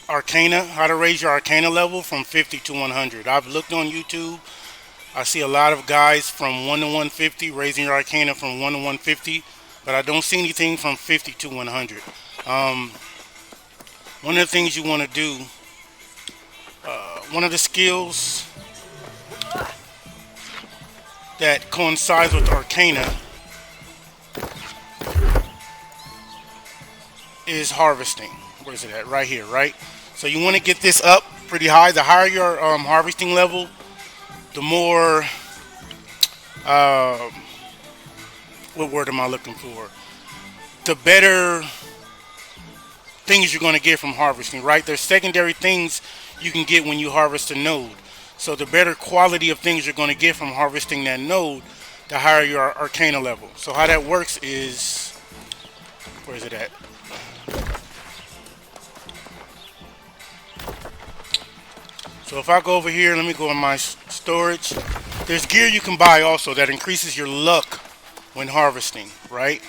Arcana, how to raise your Arcana level from 50 to 100. I've looked on YouTube. I see a lot of guys from 1 to 150 raising your Arcana from 1 to 150, but I don't see anything from 50 to 100. Um, One of the things you want to do, one of the skills that coincides with Arcana is harvesting. Where is it at? Right here, right? So you want to get this up pretty high. The higher your harvesting level, the more, uh, what word am I looking for? The better things you're going to get from harvesting, right? There's secondary things you can get when you harvest a node. So the better quality of things you're going to get from harvesting that node, the higher your Arcana level. So how that works is, where is it at? So if I go over here, let me go in my storage. There's gear you can buy also that increases your luck when harvesting, right?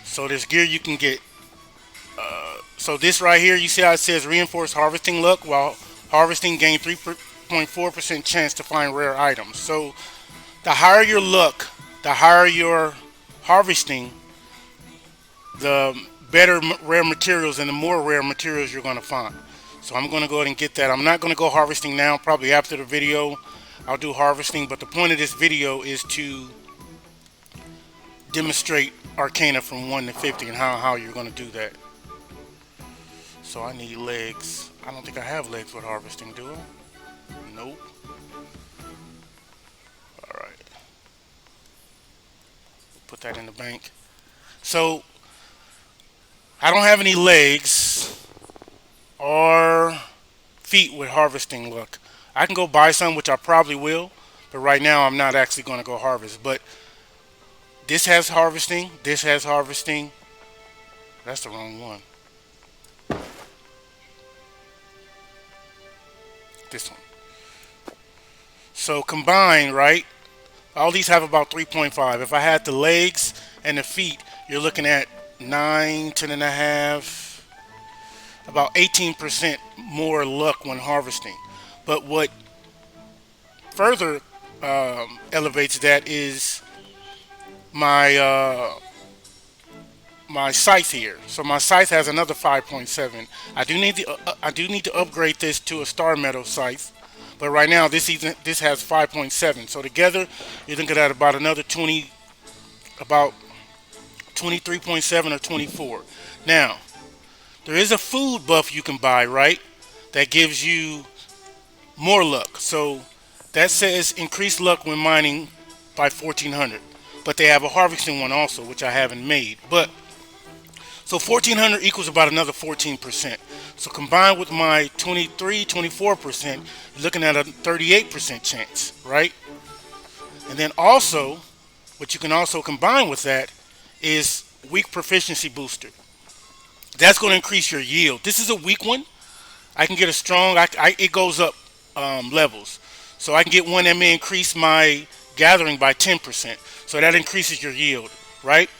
So there's gear you can get. So this right here, you see how it says reinforced harvesting luck, while harvesting gain 3.4% chance to find rare items. So the higher your luck, the higher your harvesting, the better rare materials and the more rare materials you're going to find. So I'm going to go ahead and get that. I'm not going to go harvesting now. Probably after the video I'll do harvesting, but the point of this video is to demonstrate Arcana from 1 to 50 and how you're going to do that. So I need legs. I don't think I have legs with harvesting, do I? Nope. Alright. Put that in the bank. So I don't have any legs or feet with harvesting luck. I can go buy some, which I probably will, but right now I'm not actually going to go harvest. But this has harvesting, this has harvesting. That's the wrong one. This one. So combined, right? All these have about 3.5. If I had the legs and the feet, you're looking at 9, 10 and a half, about 18% more luck when harvesting. But what further elevates that is my my scythe here. So my scythe has another 5.7. I do need to upgrade this to a star metal scythe. But right now this has 5.7. So together you're looking at about another 20, about 23.7 or 24. Now, there is a food buff you can buy, right? That gives you more luck. So that says increased luck when mining by 1400. But they have a harvesting one also, which I haven't made. But so 1400 equals about another 14%. So combined with my 23, 24%, you're looking at a 38% chance, right? And then also, what you can also combine with that is weak proficiency booster. That's going to increase your yield. This is a weak one. I can get a strong, it goes up levels. So I can get one that may increase my gathering by 10%. So that increases your yield, right?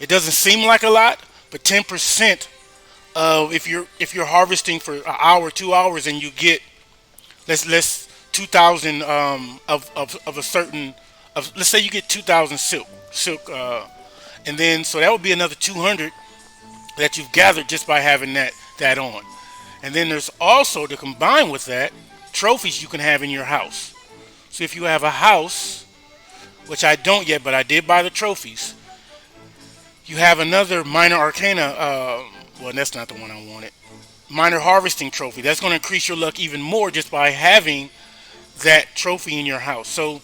It doesn't seem like a lot, but 10% of if you're harvesting for an hour, 2 hours, and you get let's 2,000 of a certain of, let's say you get 2,000 silk, and then so that would be another 200 that you've gathered just by having that on. And then there's also, to combine with that, trophies you can have in your house. So if you have a house, which I don't yet, but I did buy the trophies, you have another minor arcana, well, that's not the one I wanted, minor harvesting trophy. That's going to increase your luck even more just by having that trophy in your house. So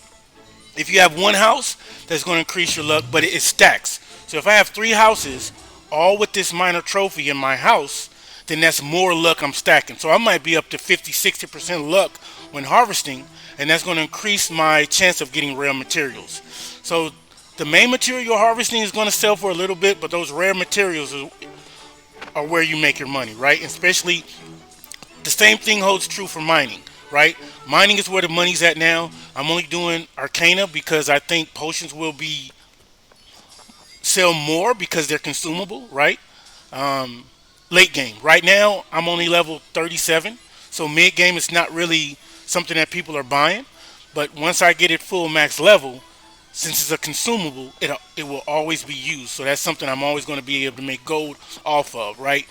if you have one house, that's going to increase your luck, but it stacks. So if I have 3 houses, all with this minor trophy in my house, then that's more luck I'm stacking. So I might be up to 50, 60% luck when harvesting, and that's going to increase my chance of getting rare materials. So the main material you're harvesting is going to sell for a little bit, but those rare materials are where you make your money, right? Especially the same thing holds true for mining, right? Mining is where the money's at now. I'm only doing Arcana because I think potions will be sell more because they're consumable, right? Um, Late game. Right now, I'm only level 37, so mid game is not really something that people are buying. But once I get it full max level, since it's a consumable, it will always be used. So that's something I'm always going to be able to make gold off of, right?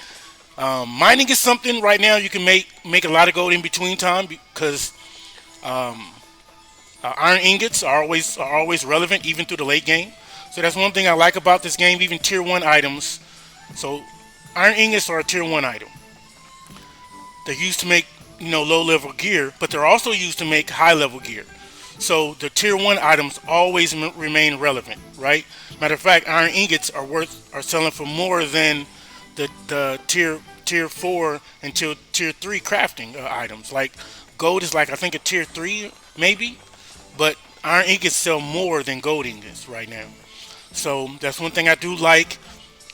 Mining is something right now you can make a lot of gold in between time because iron ingots are always relevant even through the late game. So that's one thing I like about this game. Even tier one items. So iron ingots are a tier one item. They're used to make low level gear, but they're also used to make high level gear. So the tier one items always remain relevant, right? Matter of fact, iron ingots are selling for more than the tier four and tier three crafting items. Like gold is like I think a tier three maybe, but iron ingots sell more than gold ingots right now. So that's one thing I do like.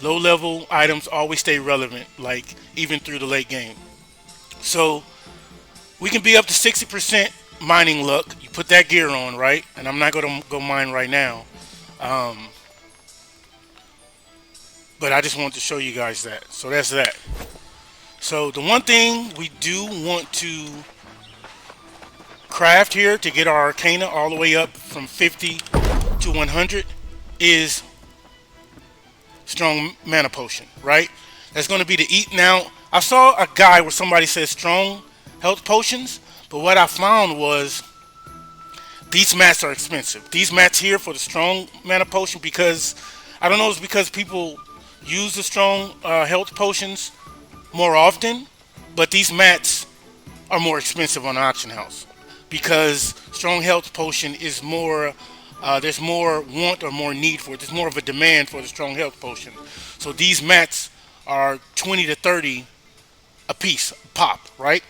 Low level items always stay relevant, like even through the late game. So we can be up to 60% mining luck. You put that gear on, right? And I'm not going to go mine right now. Um, but I just wanted to show you guys that. So that's that. So the one thing we do want to craft here to get our Arcana all the way up from 50 to 100 is strong mana potion, right? That's going to be the eat. Now, I saw a guy where somebody said strong health potions, but what I found was these mats are expensive. These mats here for the strong mana potion, because I don't know, it's because people use the strong health potions more often, but these mats are more expensive on the auction house because strong health potion is more. There's more want or more need for it. There's more of a demand for the strong health potion. So these mats are 20 to 30 a piece pop, right?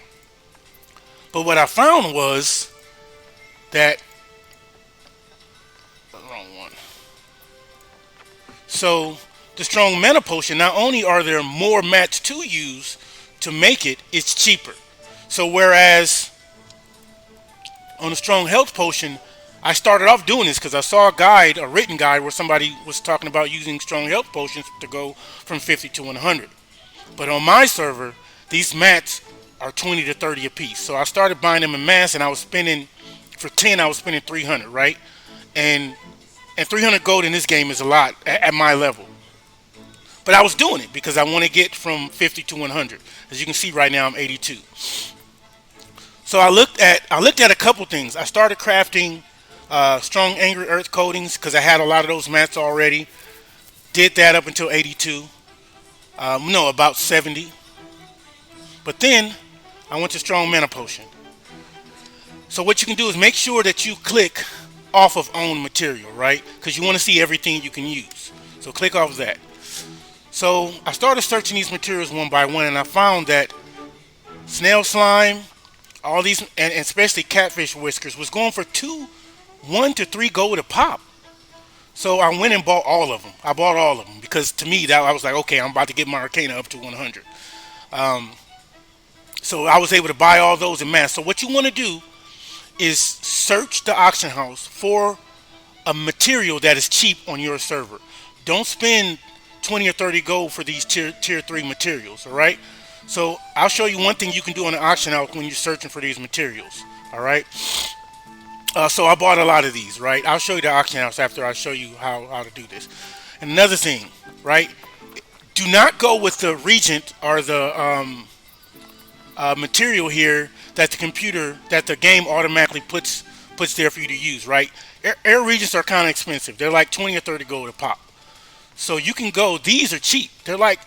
But what I found was that wrong one. So the strong mana potion, not only are there more mats to use to make it, it's cheaper. So whereas on the strong health potion, I started off doing this because I saw a written guide where somebody was talking about using strong health potions to go from 50 to 100. But on my server, these mats are 20 to 30 a piece. So I started buying them in mass, and I was spending for 10. I was spending 300, right? And 300 gold in this game is a lot at my level. But I was doing it because I want to get from 50 to 100. As you can see right now, I'm 82. So I looked at a couple things. I started crafting strong angry earth coatings because I had a lot of those mats already. Did that up until 82. No, about 70. But then I went to strong mana potion. So what you can do is make sure that you click off of own material, right? Because you want to see everything you can use. So click off that. So I started searching these materials one by one, and I found that snail slime, all these, and especially catfish whiskers, was going for 1 to 3 gold a pop. So I went and bought all of them. I bought all of them because to me that I was like, okay, I'm about to get my Arcana up to 100. So I was able to buy all those in mass. So what you want to do is search the auction house for a material that is cheap on your server. Don't spend 20 or 30 gold for these tier 3 materials, all right? So I'll show you one thing you can do on the auction house when you're searching for these materials, all right? So I bought a lot of these, right? I'll show you the auction house after I show you how to do this. And another thing, right? Do not go with the regent or the material here that the game automatically puts there for you to use, right? Air regents are kind of expensive. They're like 20 or 30 gold a pop. So you can go. These are cheap. They're like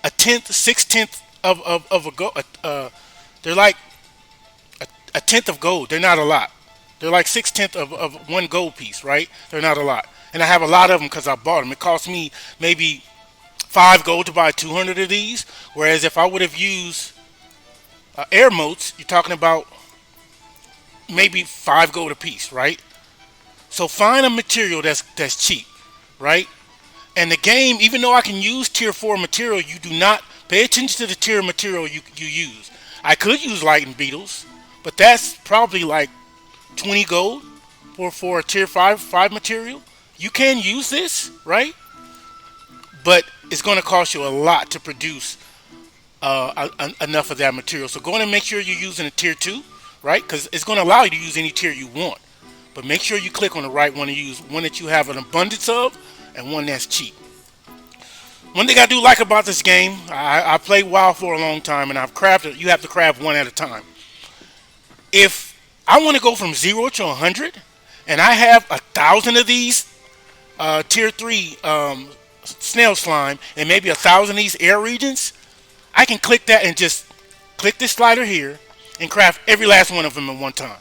a tenth, 6/10 of a gold. They're like a tenth of gold. They're not a lot. They're like 6/10 of one gold piece, right? They're not a lot. And I have a lot of them because I bought them. It cost me maybe 5 gold to buy 200 of these. Whereas if I would have used air motes, you're talking about maybe 5 gold a piece, right? So find a material that's cheap, right? And the game, even though I can use tier 4 material, you do not pay attention to the tier material you use. I could use lightning beetles, but that's probably like 20 gold for a tier 5 material. You can use this, right? But it's going to cost you a lot to produce enough of that material. So go in and make sure you're using a tier 2, right? Because it's going to allow you to use any tier you want. But make sure you click on the right one to use, one that you have an abundance of and one that's cheap. One thing I do like about this game, I played WoW for a long time, and I've crafted. You have to craft one at a time. If I want to go from 0 to 100, and I have 1,000 of these tier 3 snail slime, and maybe 1,000 of these air regions, I can click that and just click this slider here and craft every last one of them at one time.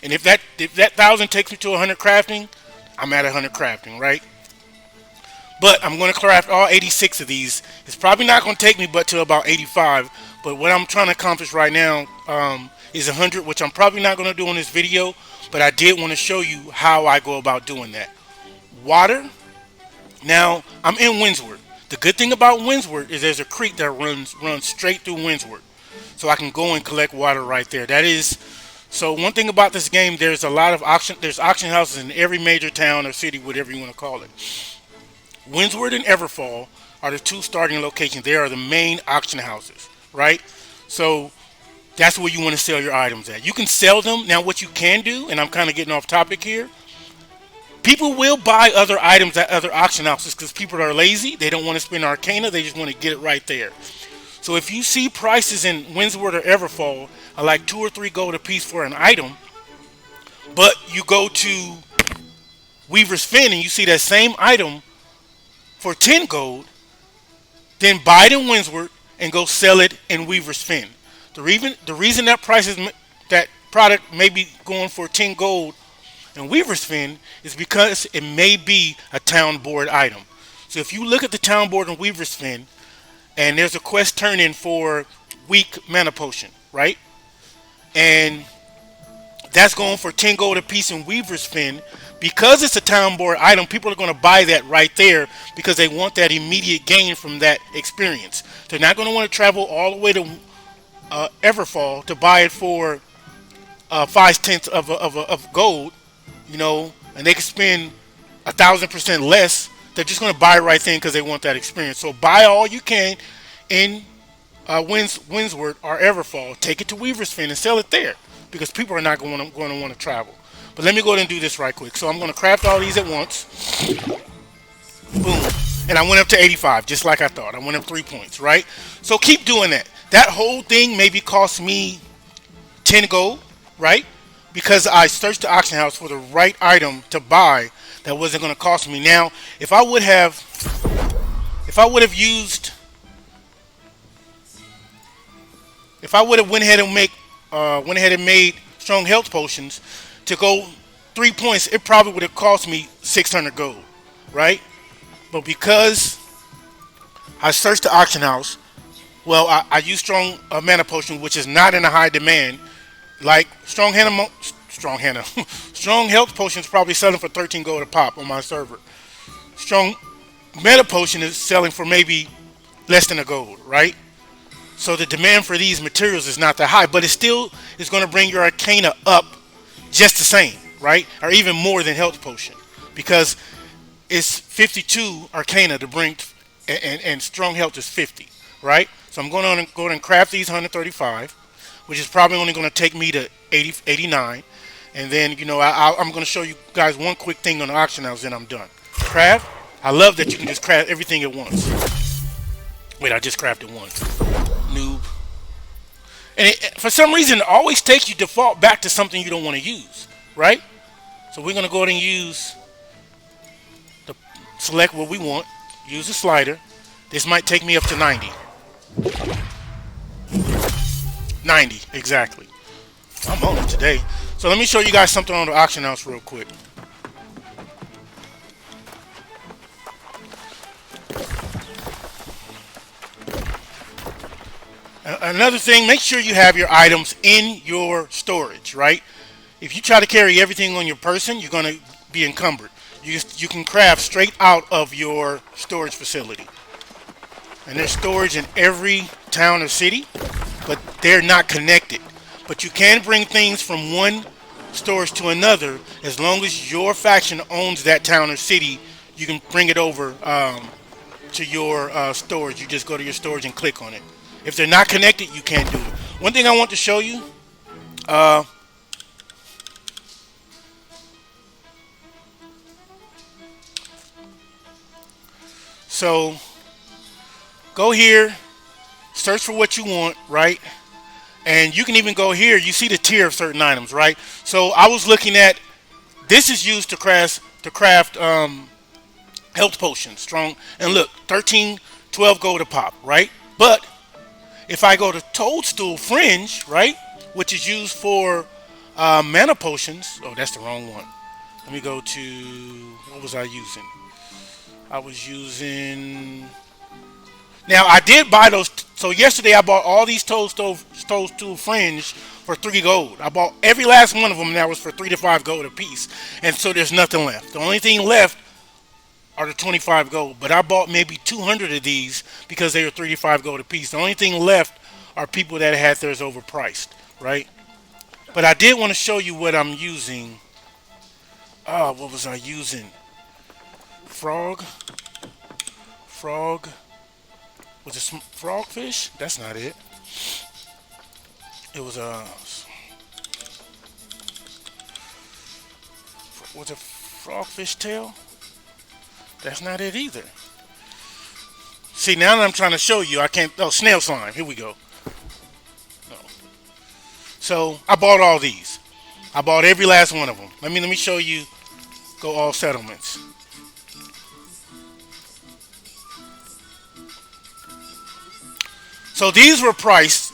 And if that 1,000 takes me to 100 crafting, I'm at 100 crafting, right? But I'm going to craft all 86 of these. It's probably not going to take me but to about 85. But what I'm trying to accomplish right now is 100, which I'm probably not going to do in this video. But I did want to show you how I go about doing that. Water. Now, I'm in Windsward. The good thing about Windsward is there's a creek that runs straight through Windsward. So I can go and collect water right there. That is... So one thing about this game, there's a lot of there's auction houses in every major town or city, whatever you want to call it. Windsward and Everfall are the two starting locations. They are the main auction houses, right? So that's where you want to sell your items at. You can sell them. Now what you can do, and I'm kind of getting off topic here, people will buy other items at other auction houses because people are lazy. They don't want to spend Arcana. They just want to get it right there. So if you see prices in Windsward or Everfall are like 2 or 3 gold a piece for an item, but you go to Weaver's Fen and you see that same item for 10 gold, then buy it in Windsward and go sell it in Weaver's Fen. The reason that that product may be going for 10 gold in Weaver's Fen is because it may be a town board item. So if you look at the town board in Weaver's Fen, and there's a quest turn in for weak mana potion, right? And that's going for 10 gold a piece in Weaver's Fen. Because it's a town board item, people are going to buy that right there because they want that immediate gain from that experience. They're not going to want to travel all the way to Everfall to buy it for 5/10 of gold, you know, and they can spend 1,000% less. They're just going to buy it right then because they want that experience. So buy all you can in Windsward or Everfall. Take it to Weaver's Fen and sell it there because people are not going to want to travel. But let me go ahead and do this right quick. So I'm going to craft all these at once. Boom. And I went up to 85 just like I thought. I went up 3 points, right? So keep doing that. That whole thing maybe cost me 10 gold, right? Because I searched the auction house for the right item to buy that wasn't going to cost me. Now, if I would have went ahead and made strong health potions to go 3 points, it probably would have cost me 600 gold, right? But because I searched the auction house, well, I used strong mana potion, which is not in a high demand. Like strong health potions probably selling for 13 gold a pop on my server. Strong meta potion is selling for maybe less than a gold, right? So the demand for these materials is not that high, but it still is going to bring your Arcana up just the same, right? Or even more than health potion, because it's 52 Arcana to bring, and strong health is 50, right? So I'm going to go and craft these 135, which is probably only going to take me to 89. And then, you know, I'm going to show you guys one quick thing on the auction house, and I'm done. Craft. I love that you can just craft everything at once. Wait, I just crafted one. Noob. And for some reason, it always takes you default back to something you don't want to use, right? So we're going to go ahead and select what we want. Use the slider. This might take me up to 90. 90, exactly. I'm on it today. So let me show you guys something on the auction house real quick. Another thing, make sure you have your items in your storage, right? If you try to carry everything on your person, you're going to be encumbered. You can craft straight out of your storage facility. And there's storage in every town or city, but they're not connected. But you can bring things from one storage to another, as long as your faction owns that town or city, you can bring it over to your storage. You just go to your storage and click on it. If they're not connected, you can't do it. One thing I want to show you. Uh, so go here, search for what you want, right? And you can even go here. You see the tier of certain items, right? So I was looking at this is used to craft health potions, strong. And look, 13, 12 gold a pop, right? But if I go to Toadstool Fringe, right, which is used for mana potions. Oh, that's the wrong one. Let me go to, what was I using? I was using. Now I did buy those. So yesterday I bought all these Toadstool Fringe for 3 gold. I bought every last one of them. And that was for 3 to 5 gold a piece. And so there's nothing left. The only thing left are the 25 gold. But I bought maybe 200 of these because they were 3 to 5 gold a piece. The only thing left are people that had theirs overpriced, right? But I did want to show you what I'm using. Oh, what was I using? Frog. Frog. Was it frogfish? That's not it. It was a. Was it frogfish tail? That's not it either. See, now that I'm trying to show you, I can't. Oh, snail slime. Here we go. No. So I bought all these. I bought every last one of them. Let me show you. Go all settlements. So these were priced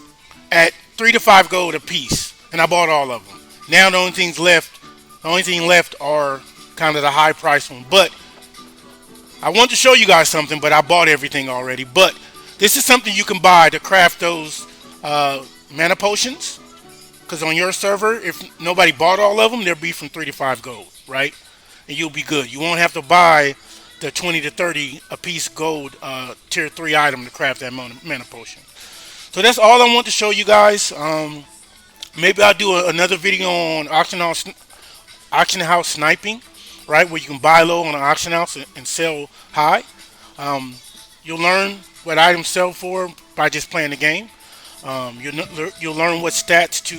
at 3 to 5 gold a piece, and I bought all of them. Now the only thing left are kind of the high price one. But I want to show you guys something, but I bought everything already. But this is something you can buy to craft those mana potions. Because on your server, if nobody bought all of them, they'll be from 3 to 5 gold, right? And you'll be good. You won't have to buy the 20 to 30 a piece gold tier 3 item to craft that mana potion. So that's all I want to show you guys. Maybe I'll do another video on auction house sniping, right? Where you can buy low on an auction house and sell high. You'll learn what items sell for by just playing the game. You'll learn what stats to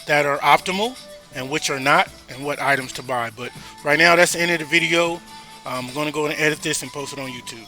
that are optimal and which are not, and what items to buy. But right now, that's the end of the video. I'm going to go and edit this and post it on YouTube.